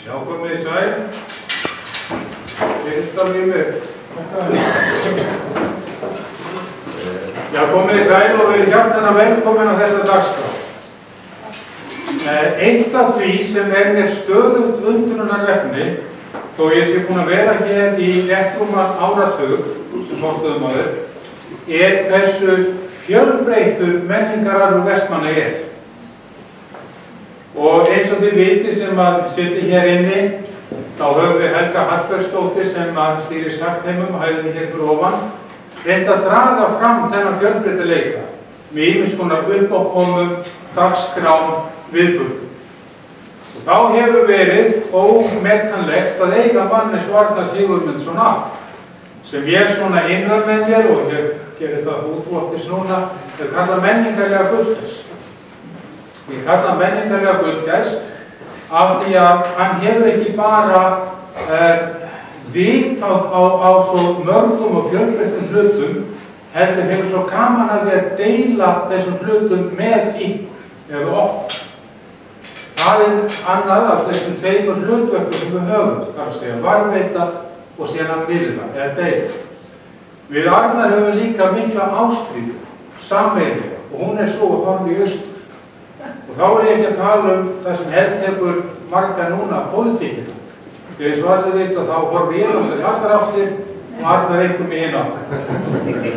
Já, komið í sæl. Fyrirstarfið mig. Já, komið í sæl og verið hjartanlega velkomin á þessa dagskrá. Eitt af því sem mér stöðugt undrunarefni, þó ég sé búin að vera hér í rúman áratug sem forstöðumaður, hversu fjölbreyttur menningararfur Vestmanna er. Og eins og þið viti sem að sitja hér inni, þá höfum við Helga Hallbergsdóttir sem að stýrir Sartheimum og hæðinni hér fyrir ofan, reynt að draga fram þennan fjölbreytileika með ýmiss konar uppákomum, dagskrám, viðburðum. Og þá hefur verið ómetanlegt að eiga mann eins og Arnar Sigurmundsson af, sem ég svona innrar með mér, og ég gerir það útvortis núna, er kallað menningarlega gullgæs. Og ég kalla hann menningarlega gullgæs af því að hann hefur ekki bara vitað á svo mörgum og fjölbreyttum hlutum, heldur hefur svo gaman að því að deila þessum hlutum með ykkur eða okkur. Það er annað af þessum tveimur hlutverkum sem við höfum, það er að segja varðveita og síðan að miðla eða deila. Við Arnar höfum líka mikla ástríðu, sameiginlega, og hún er svo að horfa í austur. Og þá er ég ekki að tala það sem heltekur marga núna pólitíkina. Þegar eins og allir veit að þá horfi ég í allar áttir og Arnar einhverjum í hinn áttir.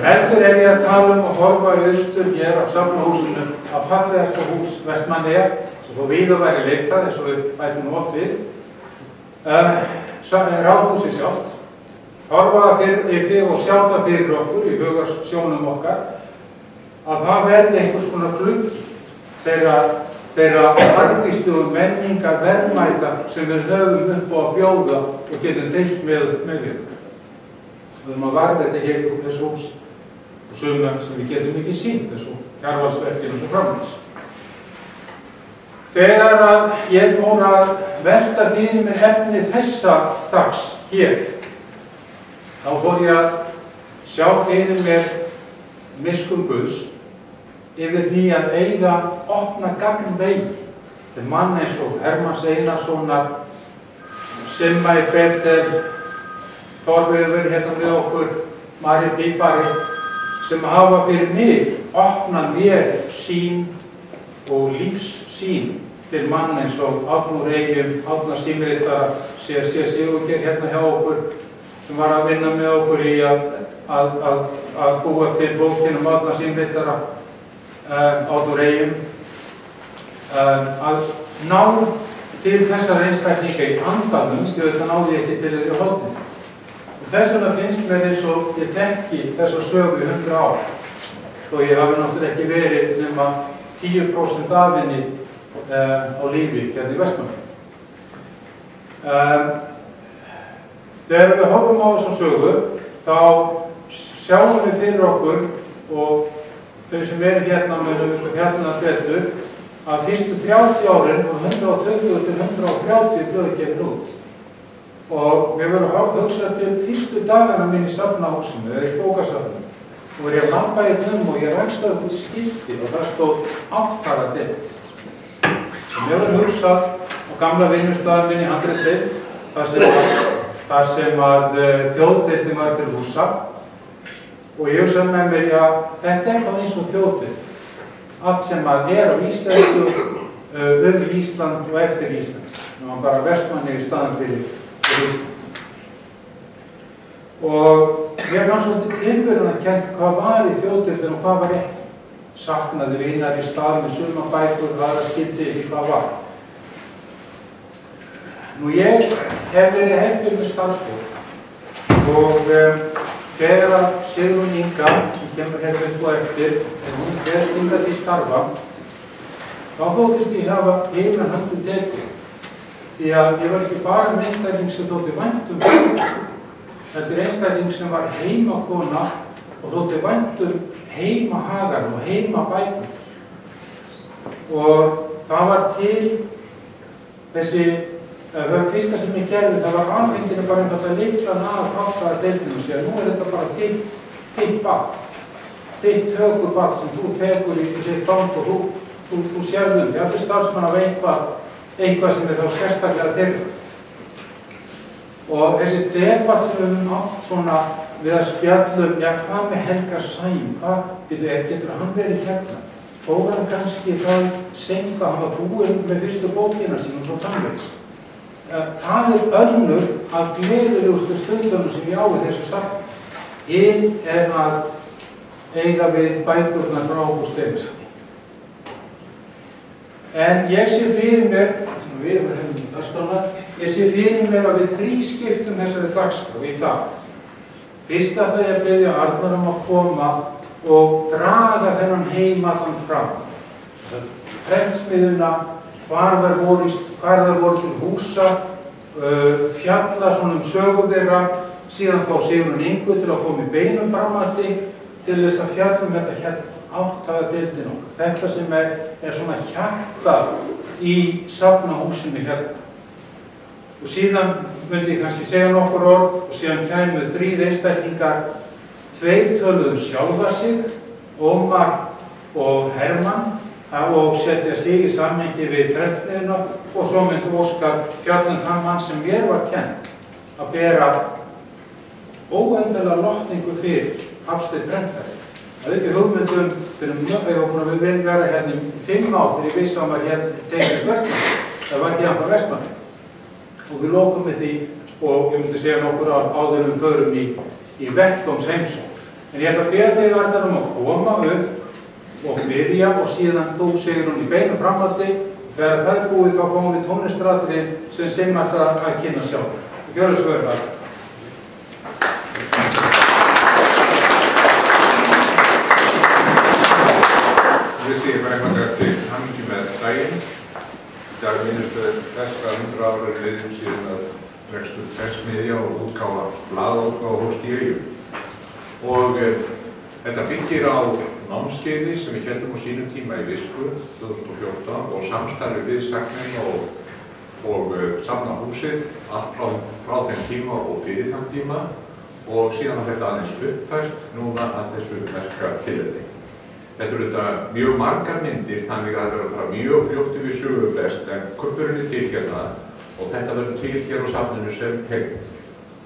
Heldur er ég að tala að horfa í austur hér á Safnahúsinu, að fallegasta hús Vestmanna og þó við að væri leitað, eins og við bætum nú oft við. Ráðhúsið sjálft. Horfa það fyrir og sjá það fyrir okkur í hugarsjónum okkar að það verði einhvers konar gluggi þeirra margvíslu menningar verðmæta sem við höfum upp á að bjóða og getum deilt með ykkur. Við höfum að varðveita hér úr þessu hús og suma sem við getum ekki sýnt, þessu Kjarvalsverkinu og svo framvegis. Þegar að ég fór að velta fyrir mér efni þessa dags hér, þá fór ég að sjá fyrir mér miskunn Guðs yfir því að eiga opna gagnvegi til mann eins og Hermanns Einarssonar, Simma í Peter, Þorviður hérna við okkur, Mari Bíbari, sem hafa fyrir mig opnað mér sín og lífssýn til mann eins og Árnur Eyjum, Árna Símritara, Sigurgeir hérna hjá okkur, sem var að vinna með okkur í að búa til bókinu Árna Símritara, Árnur Eyjum, að ná til þessar einstaklinga í andanum, því þetta náði ekki til þeirri hóðni. Og þess vegna finnst mér eins og ég þekki þessa sögu í 100 ár, þó ég hafi náttúrulega ekki verið nema 10% af henni á lífi hérna í Vestmanna. Þegar við horfum á þessa sögu, þá sjáum við fyrir okkur og þau sem verið hérna með hérna betur að fyrstu 30 árin og 120 til 130 blöð gefin út. Og við verðum að hugsa til fyrstu dagana mín í Safnahúsinu eða í bókasafninu. Og ég lampa í og ég rækst á eitthvað skilti og það stóð 8 deild. Og mér verður hugsað á gamla vinnustæðan minn í handritið þar sem að þjóðdeildin var til húsa. Og ég hugsaði með mér, já, þetta er þá eins og þjóðdeild. Allt sem að á íslensku, Ísland og eftir Ísland. Það var bara Vestmanni í staðan fyrir Ísland. Og ég fann svolítið tilverunarkennt hvað var í þjóðdeildinu og hvað var ekki. Saknaði vinar í stað með sumabækur, aðra skildi ekki hvað var. Nú ég hef verið heppinn með starfsfólk og þegar að Sigrún Inga, sem kemur hérna upp og eftir, hún gerst hingað til starfa, þá þóttist ég hafa heilan höndum tekið. Því að ég var ekki bara með einstakling sem þótti vænt þetta er einstakling sem var heimakona og þótti vænt heimahagar og heimabækur. Og það var til þessi það fyrsta sem ég gerði, það var afhendinu bara að lyklan af áttaða deildinu og segja, nú er þetta bara þitt barn, þitt högurbarn sem þú tekur í þitt fang og þú sérðum til allir starfsmann af eitthvað sem er þá sérstaklega þeirra. Og þessi debatt sem við höfum átt svona við að spjallum, já, hvað með Helga Sæm, getur hann verið hérna? Fór hann kannski það seint að hann var búinn með fyrstu bókina sín og svo framvegis. Það önnur af gleðilegustu stundunum sem ég á við þessu safni. Hinn að eiga við bækurnar frá Ágúst Stephensen. En ég sé fyrir mér, ég sé fyrir mér að við þrískiptum þessari dagskrá í dag. Fyrst ætla ég að biðja Arnar að koma og draga þennan heim allan fram. Prentsmiðjuna, hvar þær voru til húsa, fjalla svona sögu þeirra, síðan fá Sigrún Ingu til að koma í beinum framhaldi til þess að fjalla þetta hérna áttagadeildin okkar. Þetta sem er svona hjartað í safnahúsinu hérna. Og síðan myndi ég kannski segja nokkur orð og síðan kæmu 3 einstaklingar, 2 töluðu sjálfa sig, Ómar og Hermann, og setja sig í samhengi við prentsmiðjuna og svo myndi Óskar fjalla þann mann sem mér var kennt að bera óendanlega lotningu fyrir Hafstein prentari. Það ekki hugmyndum fyrir við viljum vera hérna í 5 ár þegar ég vissi að maður hérna tengist Vestmanni. Það var ekki hann frá Vestmanni. Og við lokum við því og ég myndi segja nokkur áður förum í Vettlóns heimsókn. En ég ætla að beða þig Arnar að koma upp og byrja og síðan þú segir hún í beinu framhaldi og þegar það búið þá komum við tónlistratriðin sem Simmi ætlar að kynna sjálf. Gjörðu svo vel, Arnar. Ég segi bara eitthvað til hamingju með daginn. Í dag minnumst þess að 100 ára liðin síðan að rekstur prentsmiðja og útgáfa blaðaútgáfa hófst í Eyjum. Og þetta byggir á námskeiði sem við héldum á sínum tíma í Visku 2014 og samstarfi við Sagnheima og Safnahúsið allt frá þeim tíma og fyrir þann tíma og síðan að þetta aðeins uppfært núna að þessu merka tilefni. Þetta eru þetta mjög margar myndir þannig að það verður að fara mjög fljótt við söguflest en kuppurinn er til hérna og þetta verður til hér á safninu sem heild.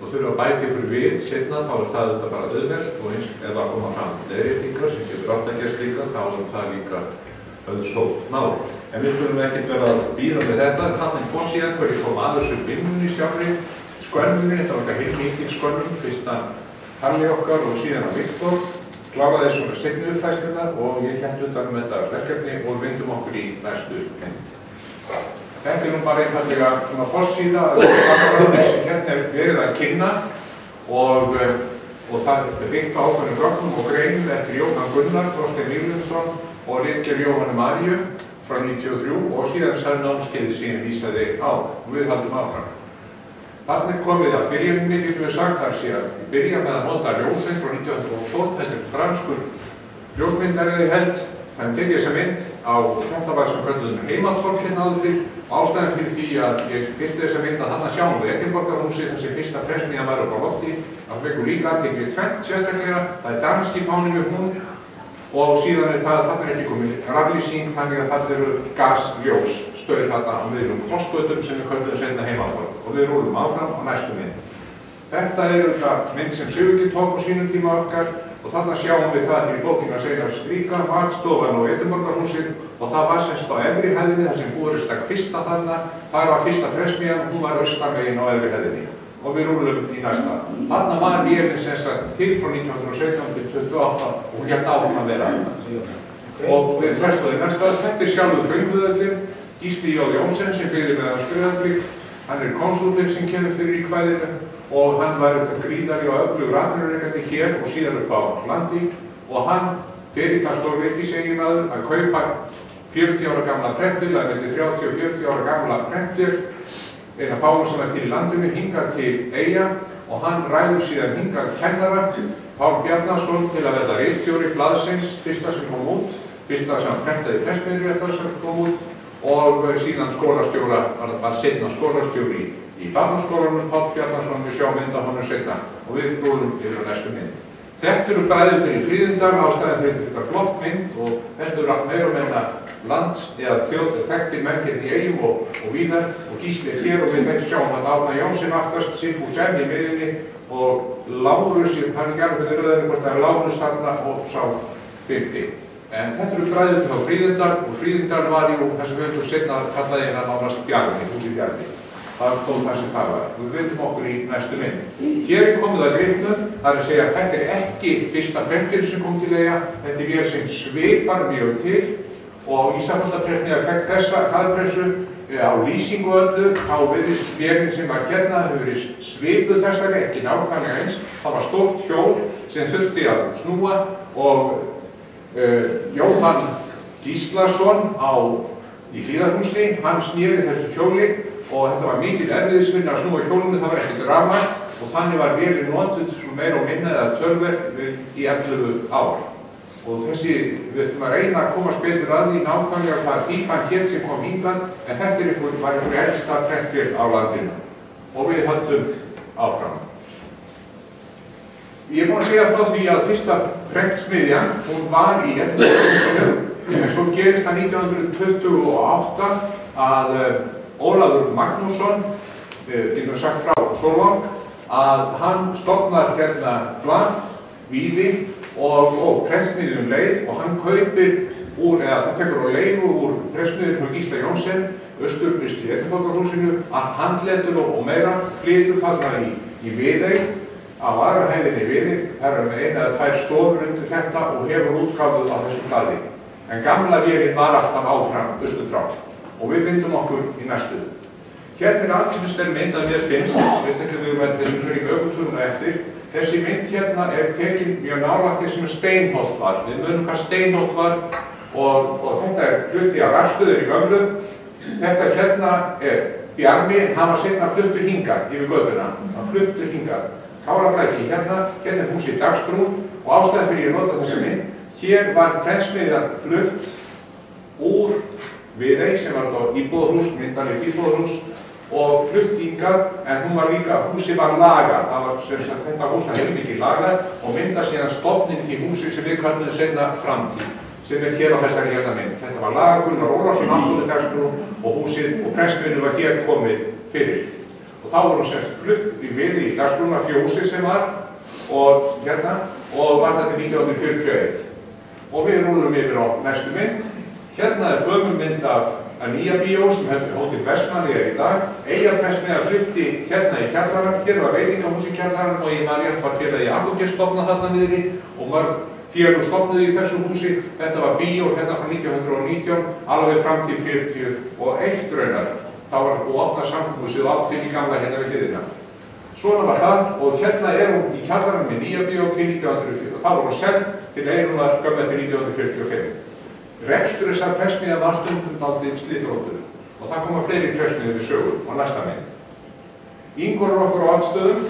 Og þurfa að bæta ykkur við seinna þá er það þetta bara auðvelt og eins ef það koma fram leiðréttingar sem getur átt að gerast líka þá er það líka auðsótt mál. En við skulum ekkert vera að bíða með þetta. Þannig fórsíðan hverju kom að þessu vinnunni sjálfri, skönmunni, þetta var ekki heilmikil skönmun, fyrst að Harli okkar og síðan að Viktor kláraði svona seinni uppfæslurnar og ég hélt utan þetta verkefni og vindum okkur í næstu mynd. Þetta nú bara einfallega svona forsíða sem hérna verið að kynna og það er byggt á ákveðnum gögnum og greinum eftir Jóhann Gunnar, Þorstein Víglundsson og ritgerð Jóhannu Maríu frá 1993 og síðan sær námskeiði síðan vísaði á og við haldum áfram. Þannig komið að byrjuninni, getum við sagt þar síðan. Við byrjum með að nota ljósmynd frá 1912, þetta er franskur ljósmyndariði held. Hann tekið þessa mynd á þetta sem kölluðum heimatorg hérna áður fyrr og ástæðan fyrir því að ég birti þessa mynd að þarna sjáum við Edinborgarhúsið, þessi fyrsta prentsmiðjan var upp á lofti. Það vekur líka athygli tvennt sérstaklega, það er danski fáninn með hún og síðan er það að þarna er ekki komið raflýsing þannig að þarna eru gasljós stöð þarna á miðlum krossgötum sem við kölluðum seinna heimatorg og við rúlum áfram á næstu mynd. Þetta er þetta mynd sem Sigurgeir tók á sínum tíma okkar og þarna sjáum við það hér í bókina Seinars líka, matstofan og Edinborgarhúsin og það var semst á efri hæðinni þar sem búið stakk fyrsta þarna, þar var fyrsta prentsmiðjan, hún var austan á efri hæðinni og við rúlum í næsta. Þarna var vélinn semst til frá 1917 til 28 og hún hélt áfram að vera og við flestuði næsta. Þetta er sjálfur frumhöðallinn, Gísli J. Jónsson sem byggði með Skriðarbrík, hann er konsúllinn sem kemur fyrir í kvæðinu og hann var gríðari og öflugur atvinnurekandi hér og síðan upp á landi og hann fer í það stórvirkiseiginmaður að kaupa 40 ára gamla prentil, eða milli 30 og 40 ára gamla prentil, eina fáum sem er til í landinu, hingað til Eyja og hann ræður síðan hingað kennara, Pál Bjarnason til að verða ritstjóri blaðsins, fyrsta sem kom út, fyrsta sem prentaði pressmiðjuréttar sem kom út og síðan skólastjóra, var seinna skólastjóri í barnaskólanum, Pál Bjarnason, við sjáum mynd af honum seinna og við rúlum yfir á næstu mynd. Þetta eru bræðurnir í Fríðindal, ástæðan fyrir þetta flott mynd og þetta eru allt meira og meina lands eða þekktir menn hérna í Eyjum og víðar og Gísli er hér og við sjáum hann Árna Jónsson aftast, Sigfús M í miðjunni og Lárus, ég kann ekki alveg vera það hvort það Lárus þarna og sá fyrti. En þetta eru bræður frá Fríðindal og Fríðindal var jú þessum völdur setna kallaði hérna nánast Bjarni, húsið Bjarni. Það stóð það sem það var. Við veitum okkur í næstu mynd. Hér er komið að leiknum, það er að segja að þetta er ekki fyrsta prentvél sem kom til Eyja, þetta er vél sem svipar mjög til og Ísafjarðarprentvél fekk þessa hraðpressu á lýsingu öllu, þá virðist vélin sem var hérna hefur verið svipuð þessari, ekki nákvæmlega eins. Það var stórt hjól sem þurfti að snúa og Jóhann Gíslason í Hlíðarhúsi, hann sneri þessu hjóli og þetta var mikil erfiðisvinna að snúa hjólinu, það var ekkert rafmagn og þannig var vélin notuð meira og minna eða töluvert í 11 ár. Og við ætlum að reyna að komast betur að því nákvæmlega hvað típan hér sem kom hingað, en þetta var einhver elsta prentvél á landinu og við höldum áfram. Ég er búinn að segja frá því að fyrsta prentsmiðjan, hún var í 1928, en svo gerist það 1928 að Ólafur Magnússon, getur sagt frá Sólvang, að hann stofnar hérna blað, Víði og prentsmiðjum leið og hann kaupir eða það tekur á leigu úr prentsmiðjum hjá Gísla Jónsson, austurbrist í Edinborgarhúsinu, allt handletur og meira, flytur þarna í Viðey, á aðra hæðinni Viðey, það með 1 eða 2 stofur undir þetta og hefur útgáfuð á þessum blaði. En gamla vélin var alltaf áfram austur frá og við vindum okkur í næstu. Hérna er athyglisverð mynd að mér finnst, sérstaklega við verðum fyrir ökutúruna eftir. Þessi mynd hérna er tekin mjög nálægt því sem Steinholt var. Við munum hvað Steinholt var og þetta er hluti af rafstöður í gömlu. Þetta hérna er Bjarmi, hann var seinna fluttur hingað yfir götuna. Hann fluttur hingað. Kálabræki hérna er húsið Dagsbrún og ástæðan fyrir ég nota þessa mynd. Hér var prentsmiðjan flutt úr Viðey sem var þá íbúðarhús, myndarlegt íbúðarhús og flutt hingað, en hún var líka, húsið var lagað, það var sem sagt þetta hús var heilmikið lagað og myndar síðan stofnin í húsi sem við kölluðum seinna Framtíð, sem er hér á þessari hérna mynd. Þetta var lagað, Gunnar Ólafsson, 8. Dagsbrún og húsið og prentsmiðjunni var hér komið fyrir. Og þá voru sem sagt flutt í Viðey í Dagsbrúna fjósið sem var og hérna og var þetta 1941. Og við rúlum yfir á næstu mynd. Hérna er gömul mynd af Nýja bíó sem hóttir Vestmanni í dag. Eyjaprentsmiðja flutti hérna í kjallarann, hér var veitingahús í kjallarann og ég var rétt var félagi Akurgeir stofnað þarna niðri og mörg félög stofnuðu í þessu húsi. Þetta var bíó hérna frá 1919, alveg fram til 41 raunar. Það var opnað samkomuhúsið og allt í gamla hérna við hliðina. Svona var það og hérna er hún í kjallarann með Nýja bíó til 1940 og það var hún seld til Eyrúnar skömmu eftir 1945. Rekstur þessar prentsmiðja var stundum dálítið slitróttur og það koma fleiri prentsmiðjur við sögu á næsta mynd. Ingvar er okkur á Oddstöðum,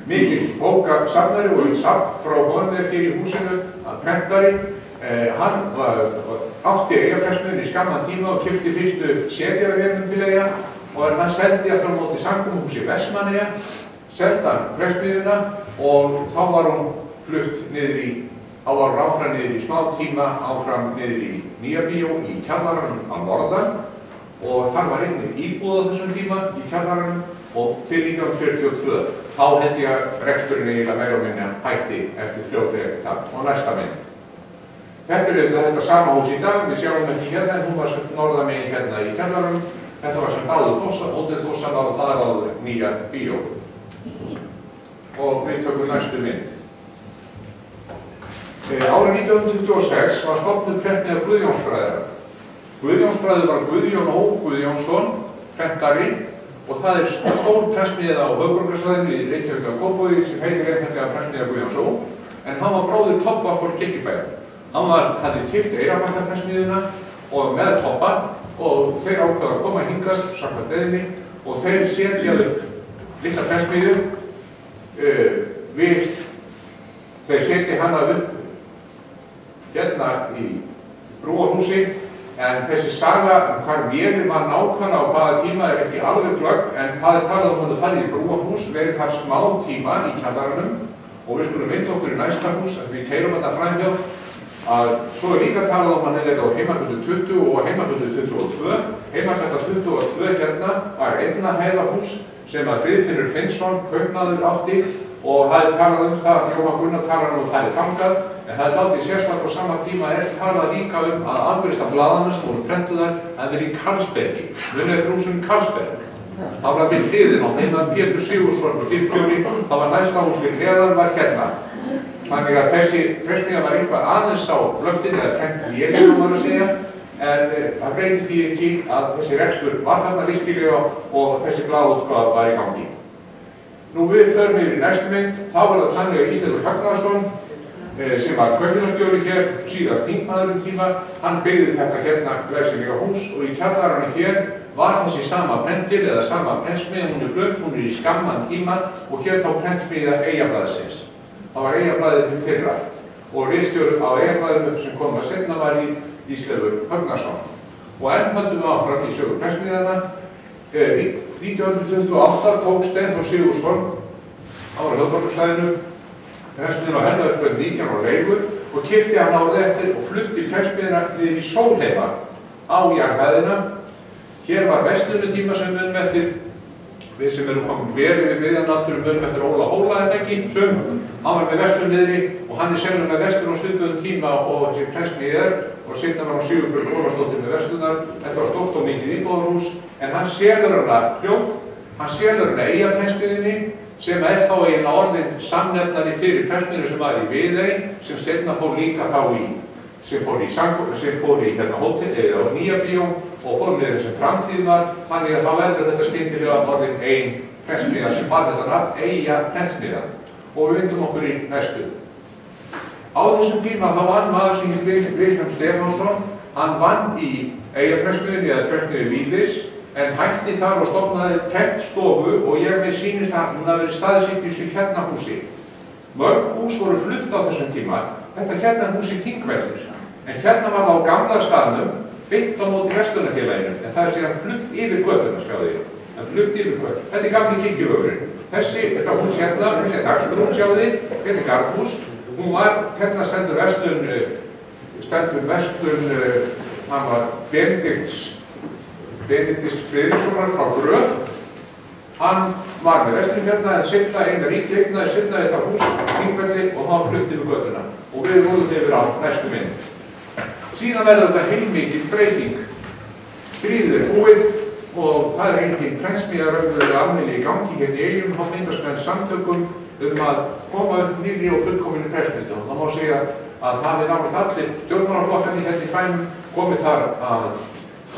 mikill bókasafnari og einn safn frá honum hér í húsinu að prentari. Hann átti Eyjaprentsmiðjunni í skamman tíma og keypti fyrstu setjaravélum til Eyja og hann seldi aftur á móti samkomuhúsi Vestmannaeyja, seldi hann prentsmiðjuna og þá var hún flutt niður áfram niður í smá tíma, áfram niður í Nýja bíó í kjallaranum á norðan og þar var einnig íbúð á þessum tíma í kjallaranum og til 1942. Þá held ég að reksturinn eiginlega meira og minna hætti eftir fljótlega eftir það og næsta mynd. Þetta er þetta sama hús í dag, við sjáum ekki hérna en hún var norðan megin hérna í kjallaranum. Þetta var sem áður Þórsson, Hótel Þórsson og það er áður Nýja bíó. Og við tökum næstu mynd. Árið 1926 var stofnuð prentmiðja Guðjónsbræðra. Guðjónsbræður var Guðjón Ó. Guðjónsson, prentari, og það er stór prentsmiðja á höfuðborgarsvæðinu í Reykjavík og Kópavogi sem heitir einfaldlega prentsmiðja Guðjóns Ó. En hann var bróðir Tobba frá Kirkjubæjar. Hann hafði keypt Eyrarbakkaprensmiðjuna og með Tobba og þeir ákveða að koma hingað samkvæmt beiðni og þeir setja upp litla prentsmiðju þeir setja hana upp hérna í brúarhúsi en þessi saga hvar vélin var nákvæmlega á hvaða tíma er ekki alveg glögg en það er talað um að það farið í brúarhús verið þar smá tíma í kjallaranum og við skulum vinda okkur í næsta hús að við keyrum þetta framhjá að svo líka talað hann á heimagötu 20 og heimagötu 22. Heimagöta 22 hérna var einna hæða hús sem að Friðfinnur Finnsson, kaupmaður, átti og hafði talað það, Jóhann Gunnar talaði það þangað, en það dálítið sérstaklega á sama tíma talað líka að afgreiðsla blaðanna sem voru prentuðar að vera í Karlsbergi, munið húsum Karlsberg. Það var við hliðin á heima Pétur Sigurðsson, stílstjóri, það var næsta hús við hliðan var hérna. Þannig að þessi pressmiðja var eitthvað aðeins á blöndin eða prent vélina var að segja, en það breytir því ekki að þessi rekstur var þarna virkilega og þessi blaðútgáfa var í gangi. Nú við förum yfir í næstu mynd, þá var það þannig að Ísleifur Högnason sem var kaupfélagsstjóri hér, síðar þingmaður tíma, hann byggði þetta hérna glæsilega hús og í kjallaranum hér var þessi sama prentil eða sama prentsmiðja, hún flutt, hún í skamman tíma og hér tá prentsmiðja Eyjablaðsins. Það var Eyjablaðið fyrra og ritstjóri á Eyjablaðinu sem kom að seinna var í Ísleifur Högnason. Og enn höldum við áfram í sögu prentsmiðjana. 1928 tók Steinþór Sigurðsson á höfuðborgarsvæðinu prentsmiðjuna á Helgaðarsbraut 19 á leigu og keypti hann árið eftir og flutti prentsmiðjuna niður í Sólheima á jarðhæðina. Hér var verslunartíma sem munum eftir, við sem erum komin verið við viðanaldur munum eftir Óla Hóla þetta ekki, hann var með verslun niðri og hann sennilega með verslun á svipuðum tíma og þessi prentsmiðja og seinna var hann Sigurbjörg Ólafsdóttir með verslunar. Þetta var stórt og mikið íbúðarhús, en hann selur hana fljótt, hann selur hana Eyjaprentsmiðjunni sem þá eiginlega orðin samnefnari fyrir prentsmiðju sem var í Viðey, sem seinna fór líka þá í, sem fór í hérna hótel á Nýja Bíó og fór með þessum framtíð var, þannig að þá verður þetta skyndilega orðin ein prentsmiðja sem var þetta nafn Eyjaprentsmiðjan og við vindum okkur í næstu. Á þessum tíma þá vann maður sem hét Vilhjálmur Stefánsson, hann vann í Eyjaprentsmiðjunni eða prentsmiðju Víðis en hætti þar og stofnaði prentstofu og ég með sýnist að hún hafi verið staðsett í þessu hérna húsi. Mörg hús voru flutt á þessum tíma, þetta hérna húsi Þingvellir, en hérna var það á gamla staðnum beint á móti verslunarfélaginu, en það síðan flutt yfir götuna, sjáðu ég. Flutt yfir götuna. Þetta gamli kirkjuvögurinn. Þetta hús hérna, þessi dagsbrún, sjáðu þið, þetta garðhús. Hún var, hérna stendur verslun, hann var Benedikts Friðrikssonar frá Gröf. Hann var með verslun hérna, en seinna eina ríki eignaði seinna þetta hús Þingvelli og þá flutt yfir götuna. Og við rúðum yfir á næstu mynd. Síðan verður þetta heilmikil breyting. Stríðið búið og það engin prentsmiðja raunverulega almennilega í gangi hérna í Eyjum, þá myndast menn samtökum að koma upp nýrri og fullkominni prentsmiðju. Það má segja að það er náttúrulega allir stjórnmálaflokkarnir hérna í bænum komið þar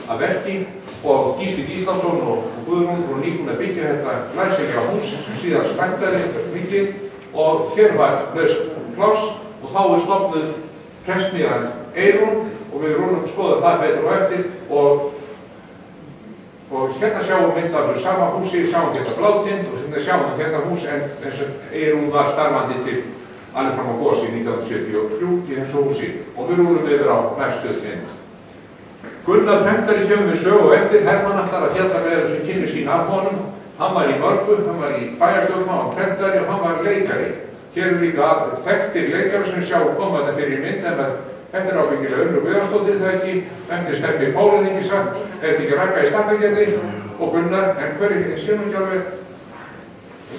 að verki og Gísli Gíslason og Guðrún voru nýbúin að byggja þetta glæsilega hús sem síðan stækkaði mikið og hér var laust pláss og þá stofnuð prentsmiðjan Eyrún og við rúnum að skoða það betur og eftir og hérna sjáum við mynd af þessu sama húsi, sjáum hérna Blátind og sjáum við hérna hús en þess að Eyrún var starfandi til alveg fram á Gosi 1973 í þessu húsi og við rúnum yfir á næstu mynd. Gunnar prentari kemur við sögu og eftir, Hermann ætlar að fjalla með þessu kynni sín af honum. Hann var í Mörgu, hann var í bæjarstjórn, hann var prentari og hann var leikari. Hér eru líka þekktir leikari sem sjá koma þetta fyrir mynd en þetta er ábyggilega Unnur Guðjónsdóttir það ekki, eftir Steppi Pólinn ekki sagt, þetta ekki Ragga í Stakkagerði og Gunnar, en hverju séu nú ekki alveg,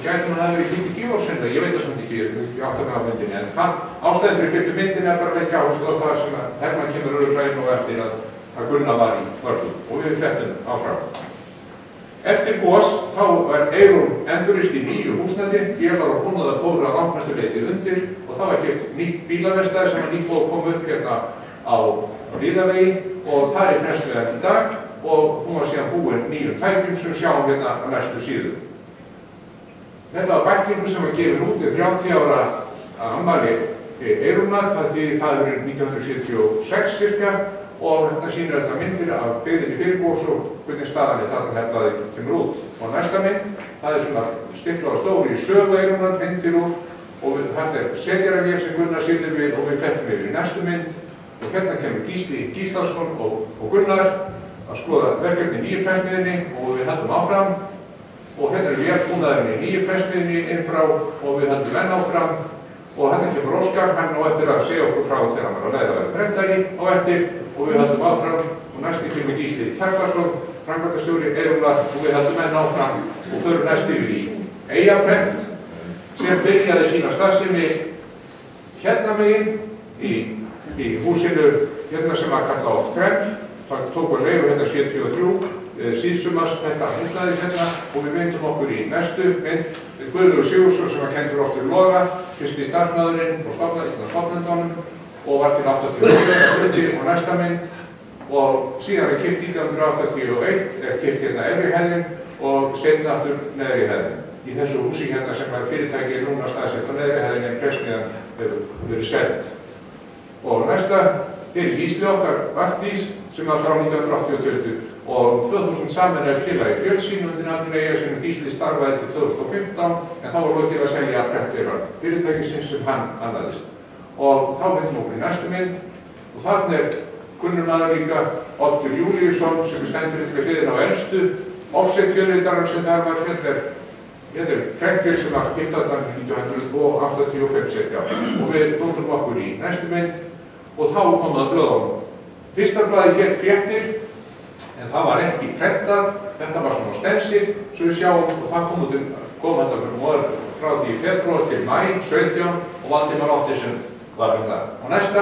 gæti hann hafi verið Hildi Gívorsen, ég veit það samt ekki, ég átta mig á myndinni, en ástæðin fyrir byrtu myndinni er bara að leggja áherslu á það sem Hermann kemur örugglega inn og eftir að Gunnar var í Mörgu og við flettum áfram. Eftir gos þá var Eyrún endurist í nýju húsnæði, vélar og búnaðar fóru að langmestu leyti undir og það var keypt nýtt bílaverkstæði sem var nýbúið að koma upp hérna á Hlíðavegi og það er prentsmiðjan í dag og hún var síðan búin nýjum tækjum sem við sjáum hérna á næstu síðu. Þetta var bæklingur sem var gefin út í 30 ára afmæli Eyrúnar, það er 1976 cirka og þetta sýnir þetta myndir af byggðinni Fyrirbós og hvernig staðan er þarna heflaði kemur út. Og næsta mynd, það er svona stiklað og stóri í sögu Eyrúnar myndir úr og þetta er setjaravél sem Gunnar situr við og við flettum yfir í næstu mynd og hérna kemur Gísli Gíslason og Gunnar að skoða verkefni í nýju prentsmiðjunni og við höldum áfram og hérna er vélbúnaðurinn í nýju prentsmiðjunni inn frá og við höldum enn áfram og hann kemur Óskar, hann á eftir að segja okkur frá þegar hann var að leiða að vera prentari á eftir og við höldum áfram og næsti kemur Gísli Kjartarsson, framkvæmdastjóri Eyrúnar og við höldum enn áfram og förum næst yfir í Eyjaprent sem byrjaði sína starfsemi hérna megin í húsinu hérna sem að kalla oft Kreml. Það tók að leiður hérna 73 síðsumast þetta hundaði hérna og við myndum okkur í næstu mynd Guðlaugur Sigurðsson sem var kenndur oft við Loga, fyrsti starfsmaðurinn og stofnendunum og var til 88 og næsta mynd og síðan er keypt 1981 keypt hérna efri hæðin og seinna aftur neðri hæðin. Í þessu húsi hérna sem var fyrirtækið núna staðsett á neðri hæðin en pressmiðjan hefur verið selt. Og næsta er Gísli okkar Vartís sem var frá 1980 og 2000 sameinaði félagi Fjölsýn undir nafninu Eyja sem Gísli starfaði til 2015 en þá var lokið að selja prentvélar fyrirtækisins sem hann annaðist. Og þá myndum okkur í næstu mynd og þarna er kunnur maður líka Oddur Júlíusson sem stendur yfir hliðina á elstu offset-fjölritarann sem þar var Þetta er prentvél sem var skiptaðan 1985 og við dóttum okkur í næstu mynd og þá kom það blöðunum. Fyrsta blaðið hér fréttir en það var ekki prentað, þetta var svona stensil svo við sjáum og það kom þetta frá því í febrúar til mæ 17 og Valdimar Ottesen var það. Og næsta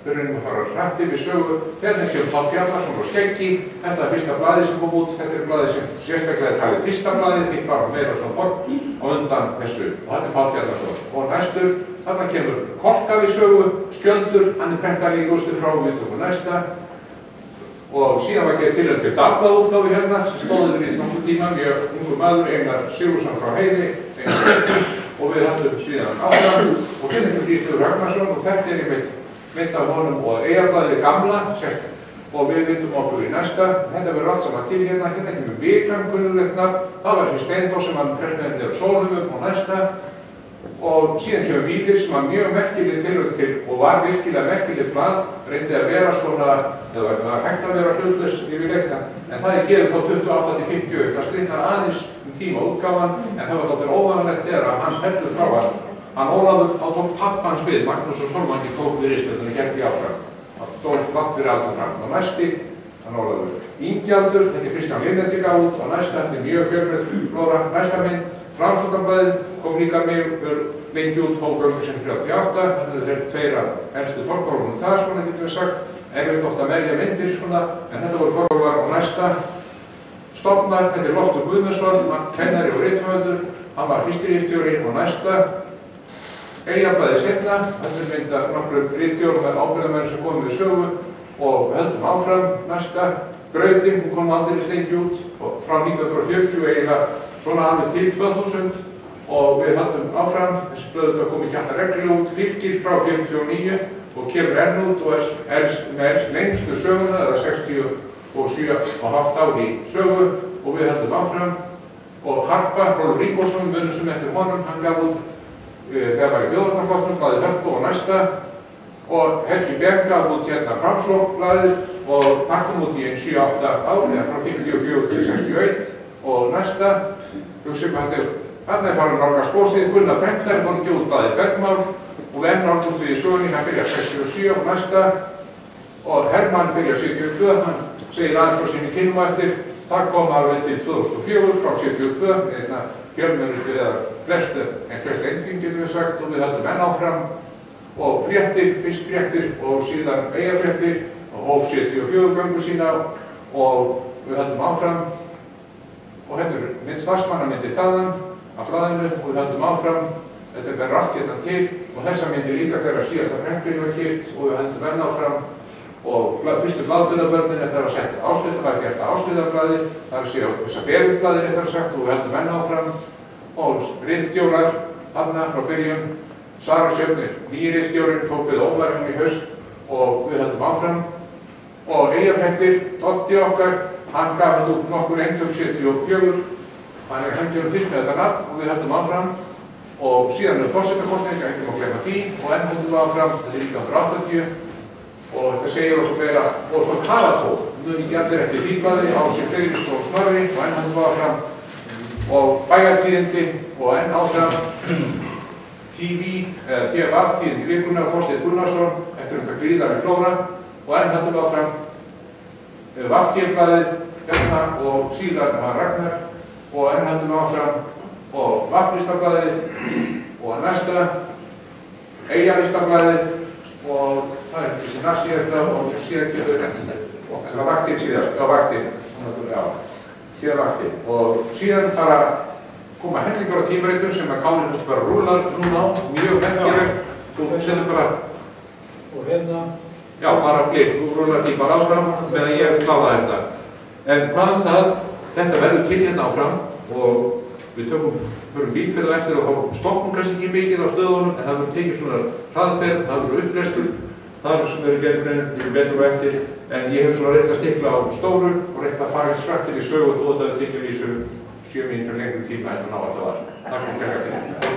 við reynum að fara hrætt yfir sögu hérna kemur Páll Bjarnason og Skeggi þetta er fyrsta blaðið sem kom út þetta er blaðið sem sérstaklega er talið fyrsta blaðið hitt var meira svona form á undan þessu og þetta er Páll Bjarnason og næstur þarna kemur Korkavi sögu Skjöldur, hann er prentalegustu frá við og næsta og síðan var gerð tilhönd til dagblaðútgáfu hérna sem stóður í nokkuð tíma mjög ungur maður Einar Sigurðsson frá Heiði og við höldum síðan áfram og hérna kemur Gísli Ragnarsson og þetta er mynd af honum og Eyjablaðið gamla og við myndum okkur í næsta þetta verður allt saman til hérna kemur Vikan kunnulegt nafn það var þessi Steinþór sem hann prentnaði niður Sólhumum og næsta og síðan kemur Víðir sem var mjög merkileg tilhönd til og var virkilega merkileg blað reyndi að vera svona eða var hægt að vera hlutlaus yfirleitt en það er gefið þá 28-50 það slitnar aðeins tíma útgáfan en það var dálítið óvanalegt þegar að hann fellur frá hann Ólafur á tók pappans við, Magnús og Solmangi tók við ristöldunni og gerði áfram. Það tók langt fyrir aldur fram. Og næsti, hann Ólafur Ingjaldur, þetta er Kristján Linnet sig át og næsta, þetta er mjög fjölbreytt flóra. Næsta mynd, Framsóknarblaðið, kom líka mjög lengi út hópgöngu sem 38. Þetta er tveira helstu forgólunum það, svona getur við sagt. Erfitt oft að merja myndir svona, en þetta voru forgólar og næsta. Stofnar, þetta er Loftur Guðmundsson, kennari og rithöfundur, hann var fyrstiritstjóri og næsta. Eyjablaðið seinna, þetta er mynd af nokkrum ritstjórum með ábyrgðarmenn sem komum við sögu og höldum áfram næsta. Grautin, hún kom aldrei lengi út og frá 1940 eiginlega svona alveg til 2000 og við höldum áfram. Þessi blöð kom ekki alltaf reglulega út, Fylkir frá 49 og kemur enn út og er með lengstu söguna, það er 67,5 ár í sögu og við höldum áfram. Og Harpa, Hrólfur Ingólfsson, munum sem eftir honum, hann gaf út þegar var í þjóðvarnarflokknum, blaðið Hörpu og næsta og Helgi Berg gaf út hérna Framsókn-blaðið og það kom út í 7-8 ár eða frá 54 til 61 og næsta hugsum að þarna er farin nálgast góðstíð Gunnar Brentar fór ekki út blaðið Bergmál og enn nálgast við í sögunni hann byrjar 67 og næsta og Hermann byrjar 72 hann segir aðeins frá sinni kynum eftir það kom alveg til 2004 frá 72 einna fjölmennustu eða flest einfing getur við sagt og við höldum enn áfram og fréttir, fyrst fréttir og síðan Eyjafréttir og hóf 74 göngu sína og við höldum áfram og hérna er mynd starfsmannamyndi þaðan af blaðinu og við höldum áfram þetta verður allt hérna til og þessa myndi líka þegar síðasta prentvél var keypt og við höldum enn áfram og fyrstu blaðböðabörnin þetta var sett áslita, var gert að áslitarblaði það er að segja þessar berublaðir þetta er sagt og við höldum enn áfram og ritstjórar þarna frá byrjun Sara Sjöfnir, nýji ritstjórinn tók við óværum í haust og við höldum áfram og Eyjafréttir, Dotti okkar hann gaf þetta út nokkur eintök 74 hann er hendjum fyrst með þetta nafn og við höldum áfram og síðan er forsetakosning, ekki má gleyma því og enn höldum við áfram, þetta er 1980 og þetta segir okkur fleira og svo Talató, við ekki allir eftir Þýblaði á sér Friðriks og Snorri og enn höldum við áfram og Bæjartíðindi og enn áfram TV, TFF, tíðindi vikunar, Þorsteinn Gunnarsson, eftir þetta gríðar í Flóra og enn höldum við áfram VAFT-blaðið hérna og síðan var Ragnar og enn höldum við áfram og VAFT-listablaðið og næsta Eyja-listablaðið og það þessi næst síðasta og síðan getur það var vaktin síðast, já vaktin, já, síðan vaktin og síðan bara koma hellingar á tímaritum sem að Kári bara rúlar núna á, mjög merkilegt og setur bara og hérna já, bara blið, þú rúlar því bara áfram meðan ég kláða þetta en hvað það, þetta verður til hérna áfram og við förum bílferð eftir og þá stoppum kannski ekki mikið á stöðunum en það verður tekið svona hraðferð, það verður upplestur þar sem verður gerðgrein betur og eftir en ég hef svona reynt að stikla á stóru og reynt að fara skrattir í sögu og það tekið í þessu 7 mínútur lengri tíma en það ná að það var. Takk fyrir.